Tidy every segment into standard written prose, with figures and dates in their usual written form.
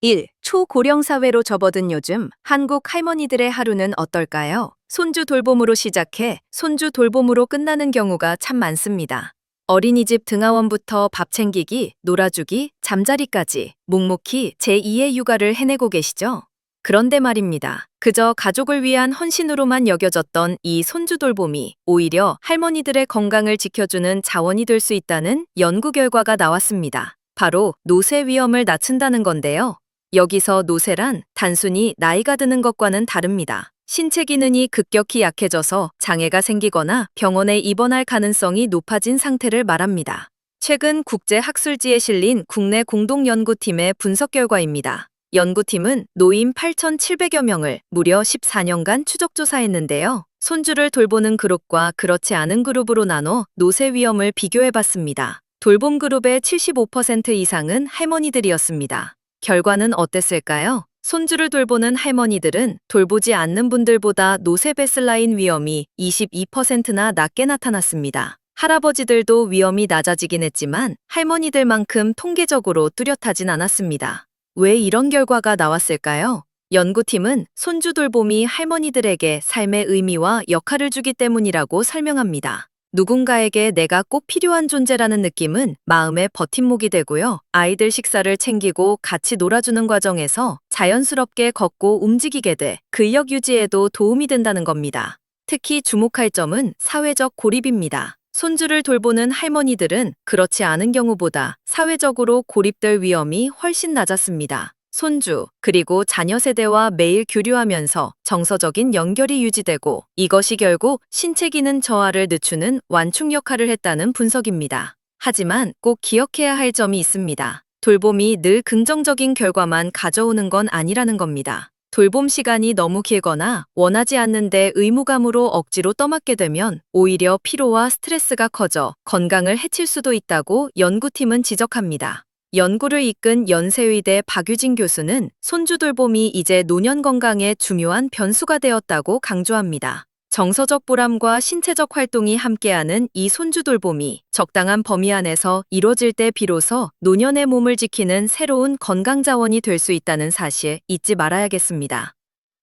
1. 초고령 사회로 접어든 요즘 한국 할머니들의 하루는 어떨까요? 손주 돌봄으로 시작해 손주 돌봄으로 끝나는 경우가 참 많습니다. 어린이집 등하원부터 밥 챙기기, 놀아주기, 잠자리까지 묵묵히 제2의 육아를 해내고 계시죠? 그런데 말입니다. 그저 가족을 위한 헌신으로만 여겨졌던 이 손주 돌봄이 오히려 할머니들의 건강을 지켜주는 자원이 될 수 있다는 연구 결과가 나왔습니다. 바로 노쇠 위험을 낮춘다는 건데요. 여기서 노쇠란 단순히 나이가 드는 것과는 다릅니다. 신체 기능이 급격히 약해져서 장애가 생기거나 병원에 입원할 가능성이 높아진 상태를 말합니다. 최근 국제학술지에 실린 국내 공동연구팀의 분석 결과입니다. 연구팀은 노인 8,700여 명을 무려 14년간 추적조사했는데요. 손주를 돌보는 그룹과 그렇지 않은 그룹으로 나눠 노쇠 위험을 비교해봤습니다. 돌봄 그룹의 75% 이상은 할머니들이었습니다. 결과는 어땠을까요? 손주를 돌보는 할머니들은 돌보지 않는 분들보다 노쇠 베슬라인 위험이 22%나 낮게 나타났습니다. 할아버지들도 위험이 낮아지긴 했지만 할머니들만큼 통계적으로 뚜렷하진 않았습니다. 왜 이런 결과가 나왔을까요? 연구팀은 손주 돌봄이 할머니들에게 삶의 의미와 역할을 주기 때문이라고 설명합니다. 누군가에게 내가 꼭 필요한 존재라는 느낌은 마음의 버팀목이 되고요. 아이들 식사를 챙기고 같이 놀아주는 과정에서 자연스럽게 걷고 움직이게 돼 근력 유지에도 도움이 된다는 겁니다. 특히 주목할 점은 사회적 고립입니다. 손주를 돌보는 할머니들은 그렇지 않은 경우보다 사회적으로 고립될 위험이 훨씬 낮았습니다. 손주, 그리고 자녀 세대와 매일 교류하면서 정서적인 연결이 유지되고 이것이 결국 신체 기능 저하를 늦추는 완충 역할을 했다는 분석입니다. 하지만 꼭 기억해야 할 점이 있습니다. 돌봄이 늘 긍정적인 결과만 가져오는 건 아니라는 겁니다. 돌봄 시간이 너무 길거나 원하지 않는데 의무감으로 억지로 떠맡게 되면 오히려 피로와 스트레스가 커져 건강을 해칠 수도 있다고 연구팀은 지적합니다. 연구를 이끈 연세의대 박유진 교수는 손주 돌봄이 이제 노년 건강에 중요한 변수가 되었다고 강조합니다. 정서적 보람과 신체적 활동이 함께하는 이 손주 돌봄이 적당한 범위 안에서 이뤄질 때 비로소 노년의 몸을 지키는 새로운 건강 자원이 될 수 있다는 사실 잊지 말아야겠습니다.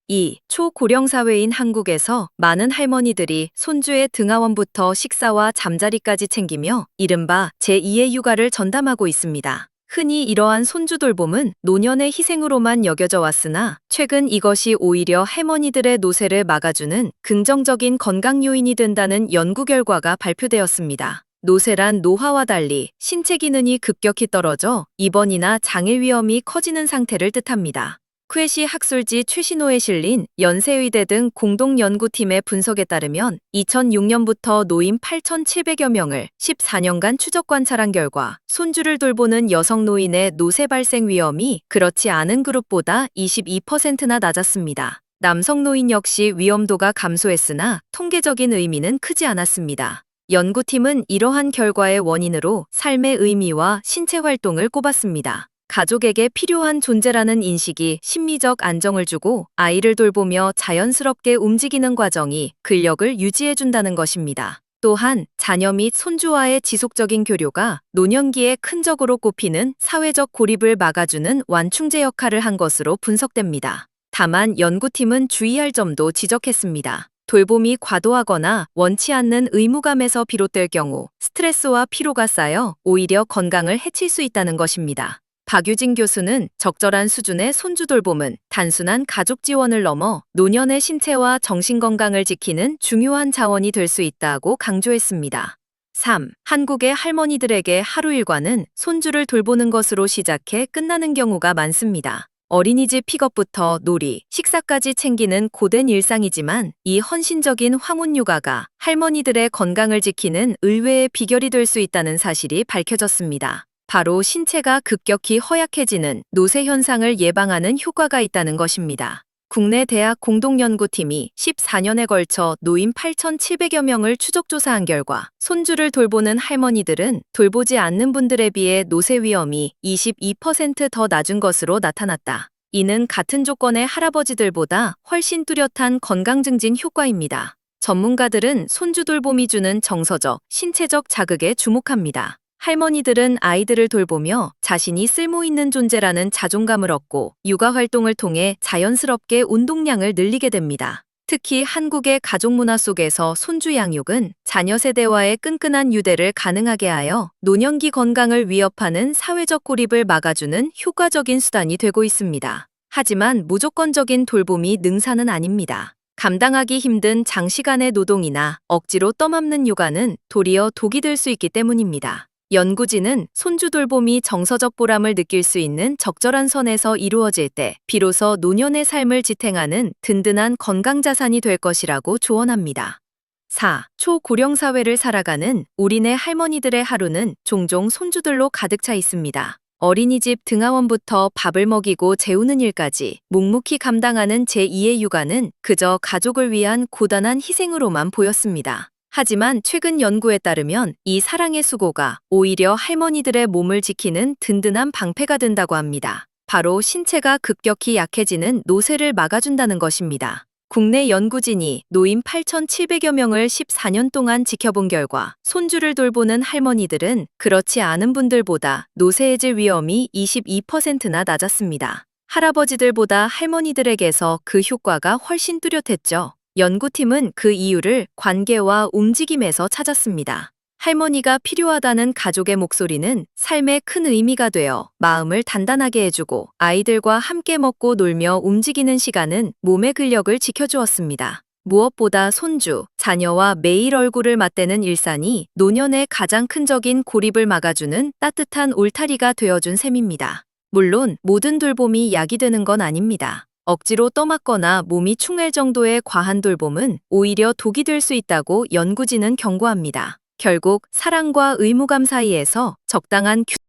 2. 초고령 사회인 한국에서 많은 할머니들이 손주의 등하원부터 식사와 잠자리까지 챙기며 이른바 제2의 육아를 전담하고 있습니다. 흔히 이러한 손주 돌봄은 노년의 희생으로만 여겨져 왔으나 최근 이것이 오히려 할머니들의 노쇠를 막아주는 긍정적인 건강 요인이 된다는 연구 결과가 발표되었습니다. 노쇠란 노화와 달리 신체 기능이 급격히 떨어져 입원이나 장애 위험이 커지는 상태를 뜻합니다. 퀘시 학술지 최신호에 실린 연세의대 등 공동연구팀의 분석에 따르면 2006년부터 노인 8,700여 명을 14년간 추적 관찰한 결과 손주를 돌보는 여성 노인의 노쇠 발생 위험이 그렇지 않은 그룹보다 22%나 낮았습니다. 남성 노인 역시 위험도가 감소했으나 통계적인 의미는 크지 않았습니다. 연구팀은 이러한 결과의 원인으로 삶의 의미와 신체 활동을 꼽았습니다. 가족에게 필요한 존재라는 인식이 심리적 안정을 주고 아이를 돌보며 자연스럽게 움직이는 과정이 근력을 유지해준다는 것입니다. 또한 자녀 및 손주와의 지속적인 교류가 노년기에 큰 적으로 꼽히는 사회적 고립을 막아주는 완충제 역할을 한 것으로 분석됩니다. 다만 연구팀은 주의할 점도 지적했습니다. 돌봄이 과도하거나 원치 않는 의무감에서 비롯될 경우 스트레스와 피로가 쌓여 오히려 건강을 해칠 수 있다는 것입니다. 박유진 교수는 적절한 수준의 손주 돌봄은 단순한 가족 지원을 넘어 노년의 신체와 정신 건강을 지키는 중요한 자원이 될 수 있다고 강조했습니다. 3. 한국의 할머니들에게 하루 일과는 손주를 돌보는 것으로 시작해 끝나는 경우가 많습니다. 어린이집 픽업부터 놀이, 식사까지 챙기는 고된 일상이지만 이 헌신적인 황혼 육아가 할머니들의 건강을 지키는 의외의 비결이 될 수 있다는 사실이 밝혀졌습니다. 바로 신체가 급격히 허약해지는 노쇠 현상을 예방하는 효과가 있다는 것입니다. 국내 대학 공동연구팀이 14년에 걸쳐 노인 8,700여 명을 추적조사한 결과 손주를 돌보는 할머니들은 돌보지 않는 분들에 비해 노쇠 위험이 22%더 낮은 것으로 나타났다. 이는 같은 조건의 할아버지들보다 훨씬 뚜렷한 건강 증진 효과입니다. 전문가들은 손주 돌봄이 주는 정서적, 신체적 자극에 주목합니다. 할머니들은 아이들을 돌보며 자신이 쓸모 있는 존재라는 자존감을 얻고 육아 활동을 통해 자연스럽게 운동량을 늘리게 됩니다. 특히 한국의 가족 문화 속에서 손주 양육은 자녀 세대와의 끈끈한 유대를 가능하게 하여 노년기 건강을 위협하는 사회적 고립을 막아주는 효과적인 수단이 되고 있습니다. 하지만 무조건적인 돌봄이 능사는 아닙니다. 감당하기 힘든 장시간의 노동이나 억지로 떠맡는 육아는 도리어 독이 될 수 있기 때문입니다. 연구진은 손주 돌봄이 정서적 보람을 느낄 수 있는 적절한 선에서 이루어질 때 비로소 노년의 삶을 지탱하는 든든한 건강자산이 될 것이라고 조언합니다. 4. 초고령 사회를 살아가는 우리네 할머니들의 하루는 종종 손주들로 가득 차 있습니다. 어린이집 등하원부터 밥을 먹이고 재우는 일까지 묵묵히 감당하는 제2의 육아는 그저 가족을 위한 고단한 희생으로만 보였습니다. 하지만 최근 연구에 따르면 이 사랑의 수고가 오히려 할머니들의 몸을 지키는 든든한 방패가 된다고 합니다. 바로 신체가 급격히 약해지는 노쇠를 막아준다는 것입니다. 국내 연구진이 노인 8,700여 명을 14년 동안 지켜본 결과 손주를 돌보는 할머니들은 그렇지 않은 분들보다 노쇠해질 위험이 22%나 낮았습니다. 할아버지들보다 할머니들에게서 그 효과가 훨씬 뚜렷했죠. 연구팀은 그 이유를 관계와 움직임에서 찾았습니다. 할머니가 필요하다는 가족의 목소리는 삶에 큰 의미가 되어 마음을 단단하게 해주고 아이들과 함께 먹고 놀며 움직이는 시간은 몸의 근력을 지켜주었습니다. 무엇보다 손주, 자녀와 매일 얼굴을 맞대는 일상이 노년의 가장 큰 적인 고립을 막아주는 따뜻한 울타리가 되어준 셈입니다. 물론 모든 돌봄이 약이 되는 건 아닙니다. 억지로 떠맡거나 몸이 축낼 정도의 과한 돌봄은 오히려 독이 될 수 있다고 연구진은 경고합니다. 결국 사랑과 의무감 사이에서 적당한